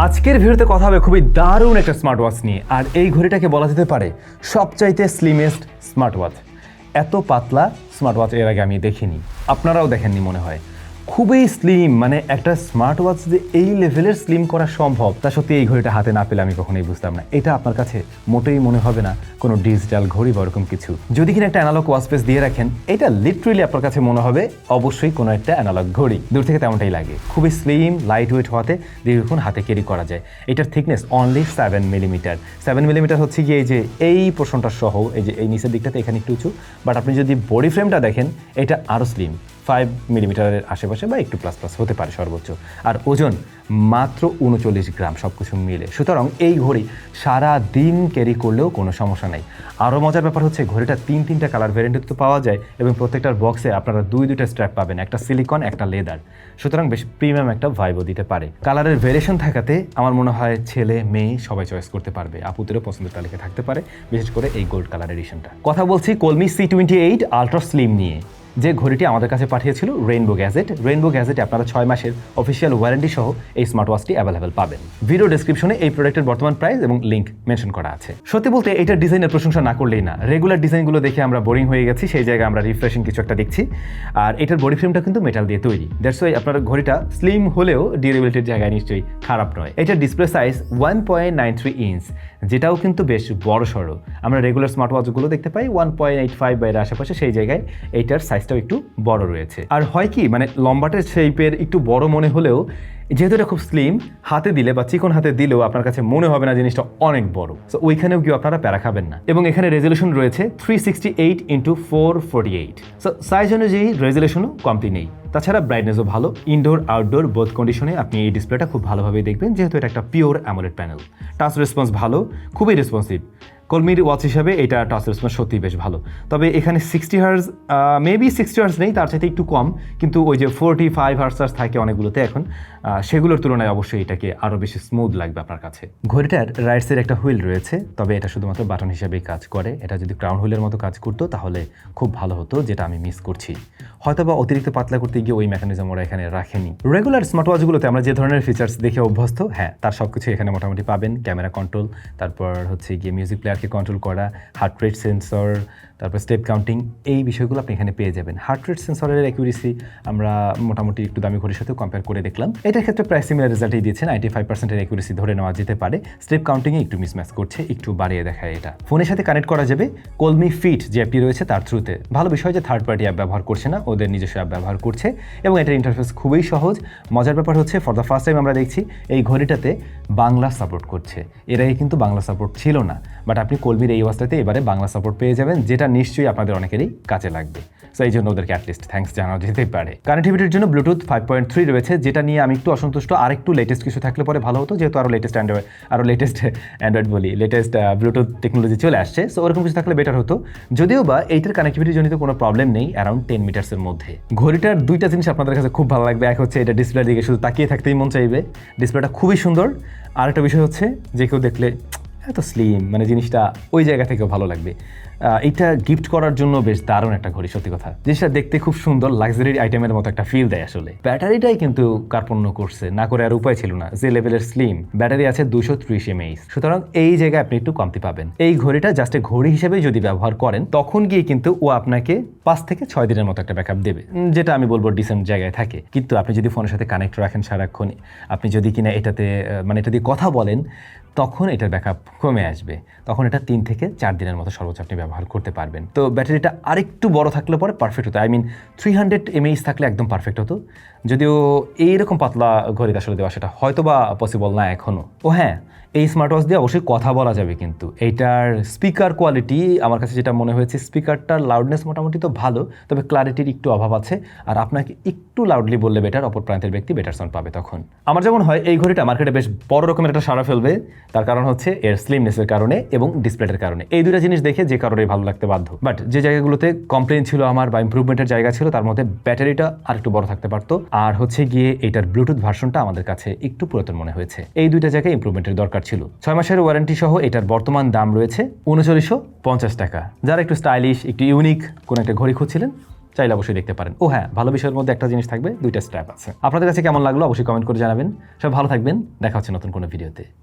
আজকের ভিডিওতে কথা হবে খুবই দারুণ একটা স্মার্ট ওয়াচ নিয়ে। আর এই ঘড়িটাকে বলা যেতে পারে সবচাইতে স্লিমেস্ট স্মার্ট ওয়াচ। এত পাতলা স্মার্ট ওয়াচ এর আগে আমি দেখিনি, আপনারাও দেখেননি মনে হয়। খুবই স্লিম, মানে একটা স্মার্ট ওয়াচ যে এই লেভেলের স্লিম করা সম্ভব তা সত্যি এই ঘড়িটা হাতে না পেলে আমি কখনোই বুঝতাম না। এটা আপনার কাছে মোটেই মনে হবে না কোনো ডিজিটাল ঘড়ি বা ওরকম কিছু। যদি কিনা একটা অ্যানালগ ওয়াচ পেস দিয়ে রাখেন, এটা লিটারেলি আপনার কাছে মনে হবে অবশ্যই কোনো একটা অ্যানালগ ঘড়ি। দূর থেকে তেমনটাই লাগে। খুবই স্লিম, লাইট ওয়েট হওয়াতে দীর্ঘক্ষণ হাতে ক্যারি করা যায়। এটার থিকনেস অনলি 7 মিলিমিটার। 7 মিলিমিটার হচ্ছে গিয়ে এই পোর্শনটা সহ, এই নিচের দিকটাতে এখানে একটু উঁচু, বাট আপনি যদি বডি ফ্রেমটা দেখেন এটা আরও স্লিম, 5 মিলিমিটারের আশেপাশে বা একটু প্লাস প্লাস হতে পারে সর্বোচ্চ। আর ওজন মাত্র 39 গ্রাম সব কিছু মিলে। সুতরাং এই ঘড়ি সারা দিন ক্যারি করলেও কোনো সমস্যা নেই। আরও মজার ব্যাপার হচ্ছে ঘড়িটা তিনটা কালার ভ্যারিয়েন্টে তো পাওয়া যায় এবং প্রত্যেকটার বক্সে আপনারা দুইটা স্ট্র্যাপ পাবেন, একটা সিলিকন একটা লেদার। সুতরাং বেশ প্রিমিয়াম একটা ভাইবও দিতে পারে। কালারের ভেরিয়েশন থাকাতে আমার মনে হয় ছেলে মেয়ে সবাই চয়েস করতে পারবে। আপুদেরও পছন্দের তালিকা থাকতে পারে, বিশেষ করে এই গোল্ড কালার এডিশনটা। কথা বলছি কোলমি C28 আলট্রা স্লিম নিয়ে, যে ঘড়িটি আমাদের কাছে পাঠিয়েছিল রেইনবো গ্যাজেট। রেইনবো গ্যাজেটে আপনারা 6 মাসের অফিসিয়াল ওয়ারেন্টি সহ এই স্মার্ট ওয়াচটি অ্যাভেলেবেল পাবেন। ভিডিও ডেসক্রিপশনে এই প্রোডাক্টের বর্তমান প্রাইস এবং লিঙ্ক মেনশন করা আছে। সত্যি বলতে এটার ডিজাইনের প্রশংসা না করলেই না। রেগুলার ডিজাইনগুলো দেখে আমরা বোরিং হয়ে গেছি, সেই জায়গায় আমরা রিফ্রেশিং কিছু একটা দেখছি। আর এটার বডি ফ্রেমটা কিন্তু মেটাল দিয়ে তৈরি। দ্যাটস ওয়াই আপনার ঘড়িটা স্লিম হলেও ডিউরেবিলিটির জায়গায় নিশ্চয়ই খারাপ নয়। এটার ডিসপ্লে সাইজ 1.93 ইঞ্চ, যেটাও কিন্তু বেশ বড় সড়ো। আমরা রেগুলার স্মার্ট ওয়াচগুলো দেখতে পাই 1.85 বা এর আশেপাশে, সেই জায়গায় এইটার সাইজটাও একটু বড় রয়েছে। আর হয় কি, মানে লম্বাটের শেপের একটু বড় মনে হলেও যেহেতু এটা খুব স্লিম, হাতে দিলে বা চিকন হাতে দিলেও আপনার কাছে মনে হবে না জিনিসটা অনেক বড়। সো ওইখানেও কেউ আপনারা প্যারা খাবেন না। এবং এখানে রেজলিউশন রয়েছে 368x448। সো সাইজ অনুযায়ী রেজলিউশনও কমতি নেই। তাছাড়া ব্রাইটনেসও ভালো। ইনডোর আউটডোর বোথ কন্ডিশনে আপনি এই ডিসপ্লেটা খুব ভালোভাবেই দেখবেন, যেহেতু এটা একটা pure AMOLED panel. Touch response ভালো, খুবই রেসপন্সিভ। কলমির ওয়াচ হিসাবে এটা টাচ রেসপন্স সত্যিই বেশ ভালো। তবে এখানে 60 হার্জ, মেবি 60 হার্জ নেই, তার চাইতে একটু কম, কিন্তু ওই যে 45 হার্জ থাকে অনেকগুলোতে এখন, সেগুলোর তুলনায় অবশ্যই এটাকে আরও বেশি স্মুথ লাগবে আপনার কাছে। ঘড়িটার রাইট সাইডে একটা হুইল রয়েছে, তবে এটা শুধুমাত্র বাটন হিসেবেই কাজ করে। এটা যদি ক্রাউন হুইলের মতো কাজ করতো তাহলে খুব ভালো হতো, যেটা আমি মিস করছি। হয়তোবা অতিরিক্ত পাতলা করতে গিয়ে ওই মেকানিজম ওরা এখানে রাখেনি। রেগুলার স্মার্ট ওয়াচগুলোতে আমরা যে ধরনের ফিচার্স দেখে অভ্যস্ত, হ্যাঁ তার সব কিছু এখানে মোটামুটি পাবেন। ক্যামেরা কন্ট্রোল, তারপর হচ্ছে গিয়ে মিউজিক প্লেয়ারকে কন্ট্রোল করা, হার্ট রেট সেন্সর, তারপর স্টেপ কাউন্টিং, এই বিষয়গুলো আপনি এখানে পেয়ে যাবেন। হার্ট রেট সেন্সরের অ্যাকুরেসি আমরা মোটামুটি একটু দামি ঘড়ির সাথেও কম্পেয়ার করে দেখলাম। এটার ক্ষেত্রে প্রায় সিমিলার রেজাল্টই দিচ্ছে, 95% অ্যাকুরেসি ধরে নেওয়া যেতে পারে। স্টেপ কাউন্টিংয়ে একটু মিসম্যাচ করছে, একটু বাড়িয়ে দেখায়। এটা ফোনের সাথে কানেক্ট করা যাবে কোলমি ফিট যে অ্যাপটি রয়েছে তার থ্রুতে। ভালো বিষয় যে থার্ড পার্টি অ্যাপ ব্যবহার করছে না, ওদের নিজস্ব অ্যাপ ব্যবহার করছে এবং এটার ইন্টারফেস খুবই সহজ। মজার ব্যাপার হচ্ছে ফর দ্য ফার্স্ট টাইম আমরা দেখছি এই ঘড়িটাতে বাংলা সাপোর্ট করছে। এর আগে কিন্তু বাংলা সাপোর্ট ছিল না, বাট আপনি কলমির এই ওয়াচটাতে এবারে বাংলা সাপোর্ট পেয়ে যাবেন, যেটা নিশ্চয়ই আপনাদের অনেকেরই কাজে লাগবে। সো এই জন্য ওদেরকে অ্যাটলিস্ট থ্যাঙ্কস জানানো যেতে পারে। কানেক্টিভিটির জন্য ব্লুটুথ 5.3 রয়েছে, যেটা নিয়ে আমি একটু অসন্তুষ্ট। আর একটু লেটেস্ট কিছু থাকলে পরে ভালো হতো, যেহেতু আরও লেটেস্ট ব্লুটুথ টেকনোলজি চলে আসছে। সো ওরকম কিছু থাকলে বেটার হতো। যদিও বা এইটার কানেক্টিভিটির জনিত কোনো প্রবলেম নেই, অ্যারাউন্ড 10 মিটার্সের মধ্যে। ঘড়িটার দুইটা জিনিস আপনাদের কাছে খুব ভালো লাগবে। এক হচ্ছে এটা ডিসপ্লের দিকে শুধু তাকিয়ে থাকতেই মন চাইবে, ডিসপ্লেটা খুবই সুন্দর। আর একটা বিষয় হচ্ছে যে কেউ দেখলে এত স্লিম, মানে জিনিসটা ওই জায়গা থেকেও ভালো লাগবে। এটা গিফট করার জন্য বেশ দারুণ একটা ঘড়ি, সত্যি কথা। জিনিসটা দেখতে খুব সুন্দর, লাক্সারি আইটেমের মতো একটা ফিল দেয় আসলে। ব্যাটারিটাই কিন্তু কার্পণ্য করছে, না করে আর উপায় ছিল না। যে লেভেলের স্লিম ব্যাটারি আছে 230 mAh, সুতরাং এই জায়গায় আপনি একটু কমতি পাবেন। এই ঘড়িটা জাস্ট ঘড়ি হিসেবে যদি ব্যবহার করেন তখন গিয়ে কিন্তু ও আপনাকে 5 থেকে 6 দিনের মতো একটা ব্যাকআপ দেবে, যেটা আমি বলবো ডিসেন্ট জায়গায় থাকে। কিন্তু আপনি যদি ফোনের সাথে কানেক্ট রাখেন সারাক্ষণ, আপনি যদি কিনা এটাতে মানে এটা দিয়ে কথা বলেন, তখন এটার ব্যাকআপ কমে আসবে। তখন এটা 3 থেকে 4 দিনের মতো সর্বোচ্চ আপনি ব্যবহার করতে পারবেন। তো ব্যাটারিটা আরেকটু বড় থাকলে পরে পারফেক্ট হতো। 300 mAh থাকলে একদম পারফেক্ট হতো। যদিও এইরকম পাতলা ঘড়িতে আসলে দেওয়া সেটা হয়তো বা পসিবল না এখনও। ও হ্যাঁ, এই স্মার্ট ওয়াচ দিয়ে অবশ্যই কথা বলা যাবে, কিন্তু এইটার স্পিকার কোয়ালিটি আমার কাছে যেটা মনে হয়েছে, স্পিকারটার লাউডনেস মোটামুটি তো ভালো, তবে ক্লারিটির একটু অভাব আছে। আর আপনাকে একটু লাউডলি বললে বেটার, অপর প্রান্তের ব্যক্তি বেটার সাউন্ড পাবে তখন। আমার যেমন হয় এই ঘড়িটা মার্কেটে বেশ বড় রকমের একটা সাড়া ফেলবে, তার কারণ হচ্ছে এর স্লিমনেসের কারণে এবং ডিসপ্লেটার কারণে। এই দুটা জিনিস দেখে যে কারণেই ভালো লাগতে বাধ্য। বাট যে জায়গাগুলোতে কমপ্লেন ছিল আমার বা ইমপ্রুভমেন্টের জায়গা ছিল, তার মধ্যে ব্যাটারিটা আর একটু বড় থাকতে পারতো। আর হচ্ছে গিয়ে এটার ব্লুটুথ ভার্সনটা আমাদের কাছে একটু পুরাতন মনে হয়েছে। এই দুইটা জায়গায় ইমপ্রুভমেন্টের দরকার ছিল। 6 মাসের ওয়ারেন্টি সহ এটার বর্তমান দাম রয়েছে 3950 টাকা। যারা একটু স্টাইলিশ, একটু ইউনিক কোন একটা ঘড়ি খুঁজছিলেন, চাইলে অবশ্যই দেখতে পারেন। ও হ্যাঁ, ভালো বিষয়ের মধ্যে একটা জিনিস থাকবে, 2টা স্ট্র্যাপ আছে। আপনাদের কাছে কেমন লাগলো অবশ্যই কমেন্ট করে জানাবেন। সব ভালো থাকবেন, দেখা হচ্ছে নতুন কোনো ভিডিওতে।